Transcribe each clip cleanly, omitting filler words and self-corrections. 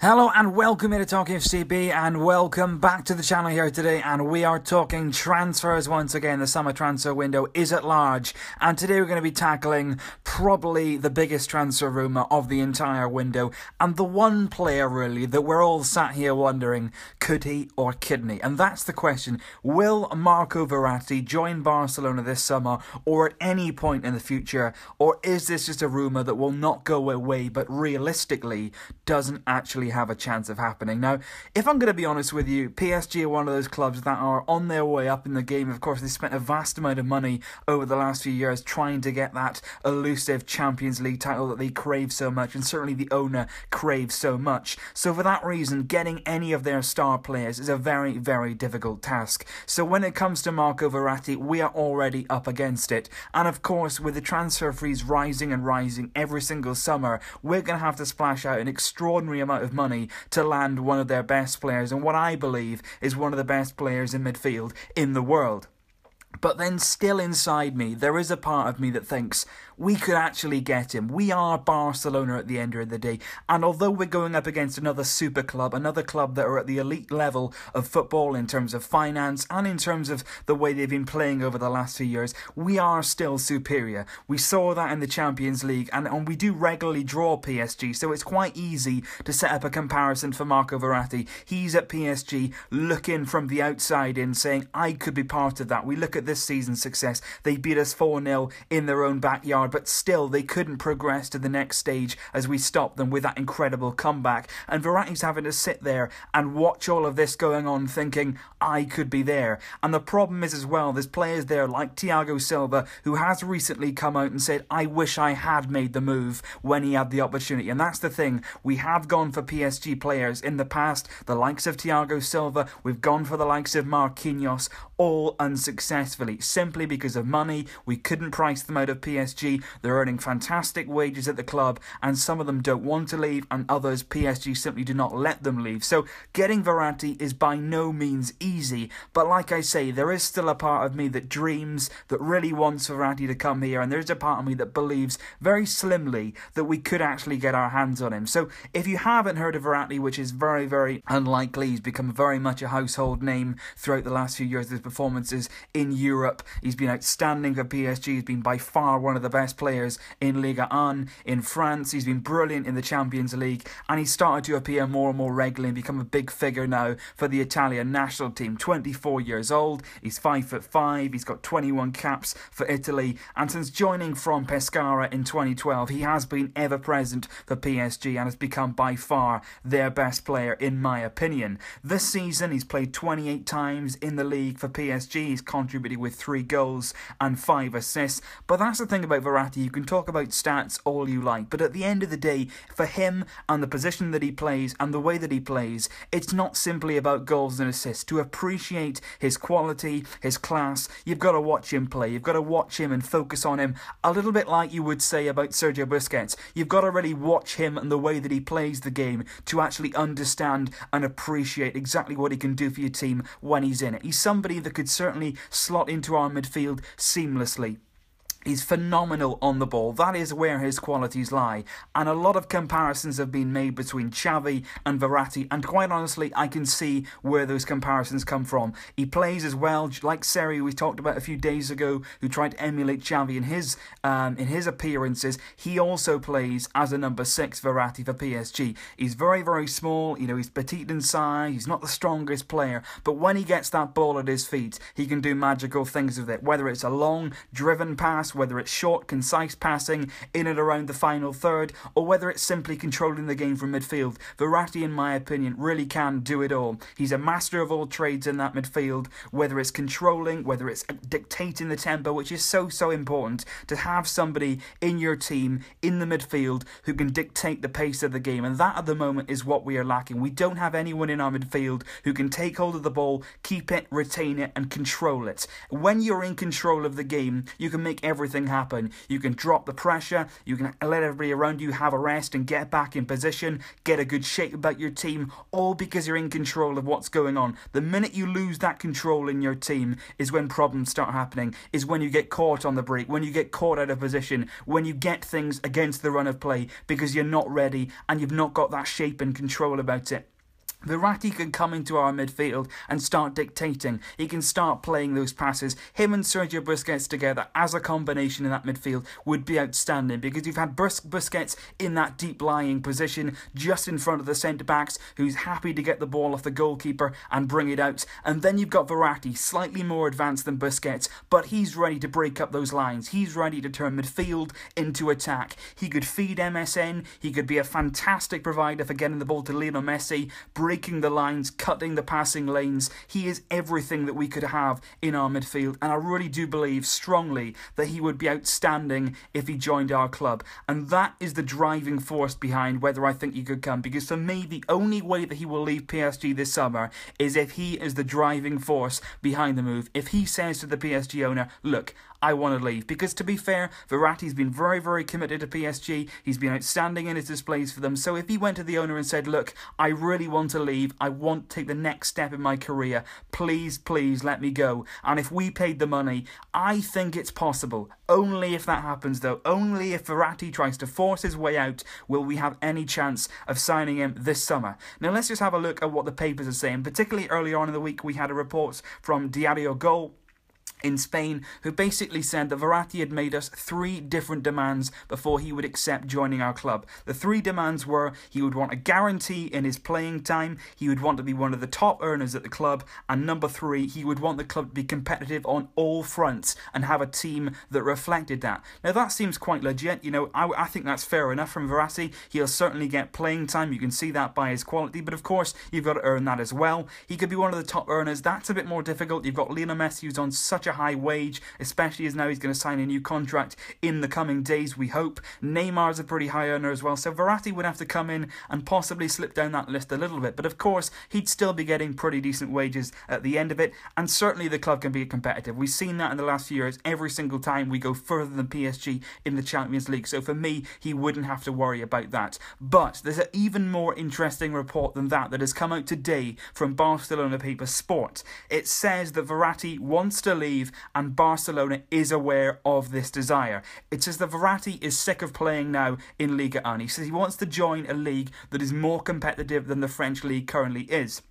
Hello and welcome here to Talk FCB and welcome back to the channel here today, and we are talking transfers once again. The summer transfer window is at large, and today we're going to be tackling probably the biggest transfer rumour of the entire window, and the one player really that we're all sat here wondering, could he or couldn't he? And that's the question: will Marco Verratti join Barcelona this summer or at any point in the future, or is this just a rumour that will not go away but realistically doesn't actually have a chance of happening? Now, if I'm going to be honest with you, PSG are one of those clubs that are on their way up in the game. Of course, they spent a vast amount of money over the last few years trying to get that elusive Champions League title that they crave so much, and certainly the owner craves so much. So for that reason, getting any of their star players is a very, very difficult task. So when it comes to Marco Verratti, we are already up against it. And of course, with the transfer fees rising and rising every single summer, we're going to have to splash out an extraordinary amount of money to land one of their best players, and what I believe is one of the best players in midfield in the world. But then still inside me, there is a part of me that thinks we could actually get him. We are Barcelona at the end of the day. And although we're going up against another super club, another club that are at the elite level of football in terms of finance and in terms of the way they've been playing over the last few years, we are still superior. We saw that in the Champions League, and we do regularly draw PSG, so it's quite easy to set up a comparison for Marco Verratti. He's at PSG looking from the outside in, saying, I could be part of that. We look at this season's success. They beat us 4-0 in their own backyard, but still they couldn't progress to the next stage as we stopped them with that incredible comeback. And Verratti's having to sit there and watch all of this going on, thinking, I could be there. And the problem is as well, there's players there like Thiago Silva, who has recently come out and said, I wish I had made the move when he had the opportunity. And that's the thing, we have gone for PSG players in the past, the likes of Thiago Silva, we've gone for the likes of Marquinhos, all unsuccessfully, simply because of money. We couldn't price them out of PSG. They're earning fantastic wages at the club, and some of them don't want to leave, and others, PSG simply do not let them leave. So getting Verratti is by no means easy, but like I say, there is still a part of me that dreams, that really wants Verratti to come here, and there's a part of me that believes very slimly that we could actually get our hands on him. So if you haven't heard of Verratti, which is very, very unlikely, he's become very much a household name throughout the last few years. His performances in Europe, he's been outstanding for PSG. He's been by far one of the best players in Ligue 1 in France. He's been brilliant in the Champions League, and he's started to appear more and more regularly and become a big figure now for the Italian national team. 24 years old, he's 5'5", he's got 21 caps for Italy, and since joining from Pescara in 2012, he has been ever present for PSG and has become by far their best player in my opinion. This season he's played 28 times in the league for PSG. He's contributed with 3 goals and 5 assists. But that's the thing about Verratti, you can talk about stats all you like, but at the end of the day, for him and the position that he plays and the way that he plays, it's not simply about goals and assists. To appreciate his quality, his class, you've got to watch him play. You've got to watch him and focus on him, a little bit like you would say about Sergio Busquets. You've got to really watch him and the way that he plays the game to actually understand and appreciate exactly what he can do for your team when he's in it. He's somebody that could certainly slot into our midfield seamlessly. He's phenomenal on the ball. That is where his qualities lie. And a lot of comparisons have been made between Xavi and Verratti, and quite honestly, I can see where those comparisons come from. He plays as well, like Seri, we talked about a few days ago, who tried to emulate Xavi in his appearances. He also plays as a number 6, Verratti, for PSG. He's very, very small. You know, he's petite in size. He's not the strongest player, but when he gets that ball at his feet, he can do magical things with it. Whether it's a long, driven pass, whether it's short, concise passing in and around the final third, or whether it's simply controlling the game from midfield, Verratti, in my opinion, really can do it all. He's a master of all trades in that midfield, whether it's controlling, whether it's dictating the tempo, which is so, so important to have somebody in your team, in the midfield, who can dictate the pace of the game, and that at the moment is what we are lacking. We don't have anyone in our midfield who can take hold of the ball, keep it, retain it, and control it. When you're in control of the game, you can make every everything happen. You can drop the pressure, you can let everybody around you have a rest and get back in position, get a good shape about your team, all because you're in control of what's going on. The minute you lose that control in your team is when problems start happening, is when you get caught on the break, when you get caught out of position, when you get things against the run of play because you're not ready and you've not got that shape and control about it. Verratti can come into our midfield and start dictating. He can start playing those passes. Him and Sergio Busquets together as a combination in that midfield would be outstanding, because you've had Busquets in that deep lying position just in front of the centre-backs, who's happy to get the ball off the goalkeeper and bring it out. And then you've got Verratti, slightly more advanced than Busquets, but he's ready to break up those lines. He's ready to turn midfield into attack. He could feed MSN. He could be a fantastic provider for getting the ball to Lionel Messi, breaking the lines, cutting the passing lanes. He is everything that we could have in our midfield, and I really do believe strongly that he would be outstanding if he joined our club. And that is the driving force behind whether I think he could come, because for me, the only way that he will leave PSG this summer is if he is the driving force behind the move. If he says to the PSG owner, look, I want to leave. Because to be fair, Verratti's been very, very committed to PSG. He's been outstanding in his displays for them. So if he went to the owner and said, look, I really want to leave, I want to take the next step in my career, please, please let me go. And if we paid the money, I think it's possible. Only if that happens though, only if Verratti tries to force his way out, will we have any chance of signing him this summer. Now let's just have a look at what the papers are saying. Particularly early on in the week, we had a report from Diario Gol in Spain, who basically said that Verratti had made us 3 different demands before he would accept joining our club. The 3 demands were: he would want a guarantee in his playing time, he would want to be one of the top earners at the club, and number 3, he would want the club to be competitive on all fronts and have a team that reflected that. Now that seems quite legit. I think that's fair enough from Verratti. He'll certainly get playing time, you can see that by his quality, but of course you've got to earn that as well. He could be one of the top earners. That's a bit more difficult. You've got Lionel Messi, who's on such a high wage, especially as now he's going to sign a new contract in the coming days, we hope. Neymar's a pretty high earner as well, so Verratti would have to come in and possibly slip down that list a little bit, but of course he'd still be getting pretty decent wages at the end of it, and certainly the club can be competitive. We've seen that in the last few years, every single time we go further than PSG in the Champions League, so for me, he wouldn't have to worry about that. But there's an even more interesting report than that has come out today from Barcelona paper Sport. It says that Verratti wants to leave and Barcelona is aware of this desire. It says that Verratti is sick of playing now in Liga 1. He says he wants to join a league that is more competitive than the French league currently is,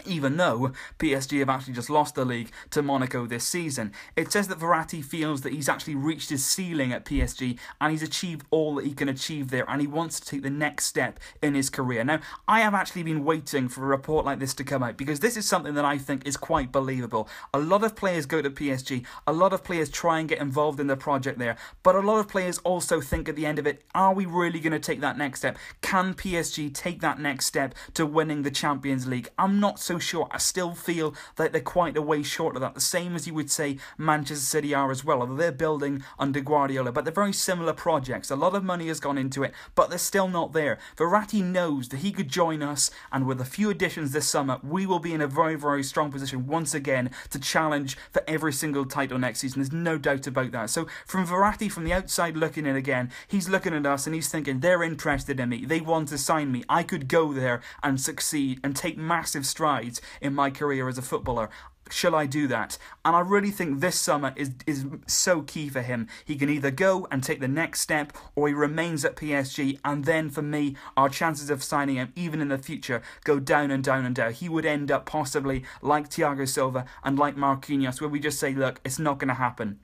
even though PSG have actually just lost the league to Monaco this season. It says that Verratti feels that he's actually reached his ceiling at PSG and he's achieved all that he can achieve there, and he wants to take the next step in his career. Now, I have actually been waiting for a report like this to come out, because this is something that I think is quite believable. A lot of players go to PSG, a lot of players try and get involved in the project there, but a lot of players also think at the end of it, are we really going to take that next step? Can PSG take that next step to winning the Champions League? I'm not so sure. I still feel that they're quite a way short of that. The same as you would say Manchester City are as well, although they're building under Guardiola, but they're very similar projects. A lot of money has gone into it, but they're still not there. Verratti knows that he could join us, and with a few additions this summer, we will be in a very, very strong position once again to challenge for every single title next season. There's no doubt about that. So from Verratti, from the outside looking in again, he's looking at us and he's thinking, they're interested in me, they want to sign me, I could go there and succeed and take massive strides in my career as a footballer. Shall I do that? And I really think this summer is so key for him. He can either go and take the next step, or he remains at PSG, and then for me, our chances of signing him, even in the future, go down and down and down. He would end up possibly like Thiago Silva and like Marquinhos, where we just say, look, it's not going to happen.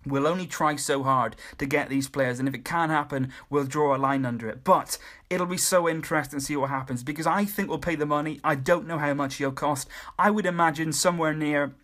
We'll only try so hard to get these players, and if it can happen, we'll draw a line under it. But it'll be so interesting to see what happens, because I think we'll pay the money. I don't know how much he'll cost. I would imagine somewhere near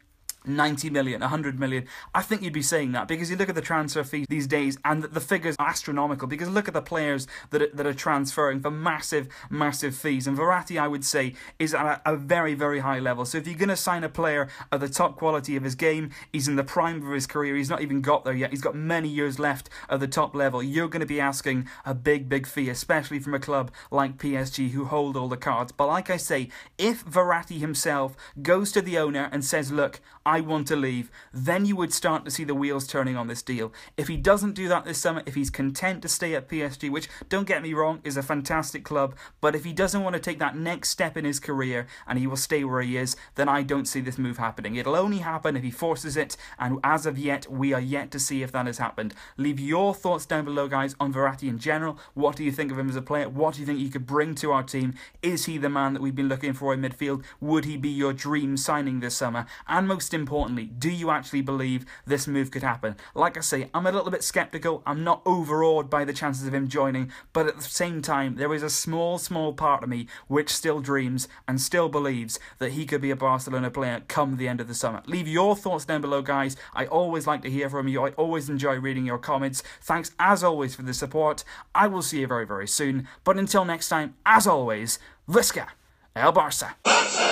90 million, 100 million. I think you'd be saying that, because you look at the transfer fees these days and the figures are astronomical, because look at the players that are transferring for massive, massive fees. And Verratti, I would say, is at a very, very high level. So if you're going to sign a player at the top quality of his game, he's in the prime of his career, he's not even got there yet, he's got many years left at the top level, you're going to be asking a big, big fee, especially from a club like PSG who hold all the cards. But like I say, if Verratti himself goes to the owner and says, look, I want to leave, then you would start to see the wheels turning on this deal. If he doesn't do that this summer, if he's content to stay at PSG, which, don't get me wrong, is a fantastic club, but if he doesn't want to take that next step in his career and he will stay where he is, then I don't see this move happening. It'll only happen if he forces it, and as of yet, we are yet to see if that has happened. Leave your thoughts down below, guys, on Verratti in general. What do you think of him as a player? What do you think he could bring to our team? Is he the man that we've been looking for in midfield? Would he be your dream signing this summer? And most importantly, do you actually believe this move could happen? Like I say, I'm a little bit sceptical. I'm not overawed by the chances of him joining, but at the same time, there is a small part of me which still dreams and still believes that he could be a Barcelona player come the end of the summer. Leave your thoughts down below, guys. I always like to hear from you. I always enjoy reading your comments. Thanks, as always, for the support. I will see you very, very soon. But until next time, as always, Visca El Barça.